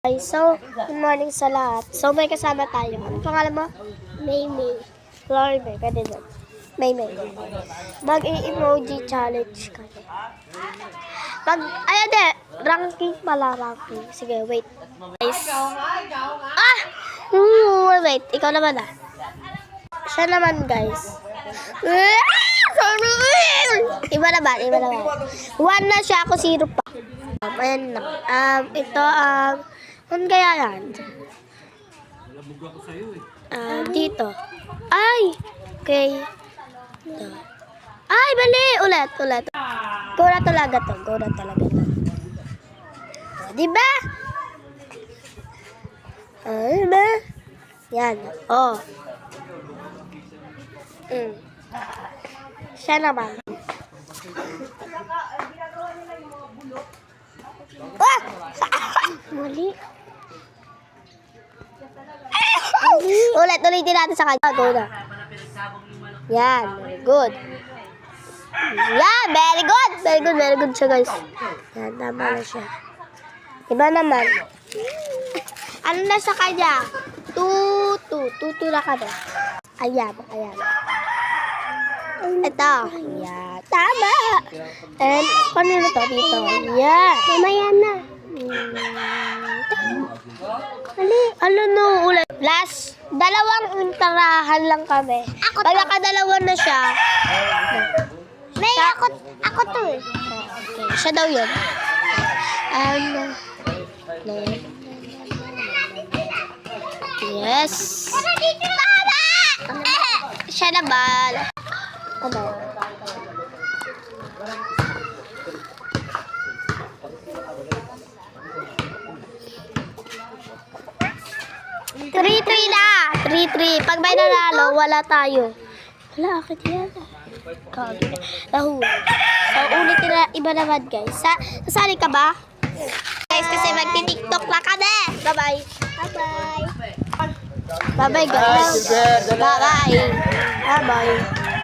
Okay, so, good morning sa lahat. So, may kasama tayo. Ano pangalan mo? Maymay. Glory May, pwede doon. Maymay. Mag-emoji challenge kami. Ranking pala, ranking. Sige, wait. Guys. Wait, ikaw naman Siya naman, guys. Iba naman. One na siya, ako 0 pa. Ayan lang. Ano kaya yan? Dito. Ay! Okay. Ito. Ay, bali! Ulit. Go na talaga to. Diba? Diba? Yan. Oh. Siya naman. Mali. Ulitin natin sa kanya. Go na. Yan. Good. Yan. Very good siya, guys. Yan. Tama na siya. Iba naman. Ano na sa kanya? Tutu na ka na. Ayan. Ito. Yan. Tama. And, paano na to? Dito. Yan. Mamaya na. Ulit. Last, dalawang interahan lang kami. Pag nakadalawa na siya. May ako to eh. Okay, siya daw yun. Yes. Siya naman. Ano? 3-3 na. 3-3. Pag may nanalo, wala tayo. Wala, akit yan. Nahuli. So, ulitin na iba naman, guys. Sasali ka ba? Guys, kasi magti-tiktok na kami. Bye-bye. Bye-bye, guys. Bye-bye.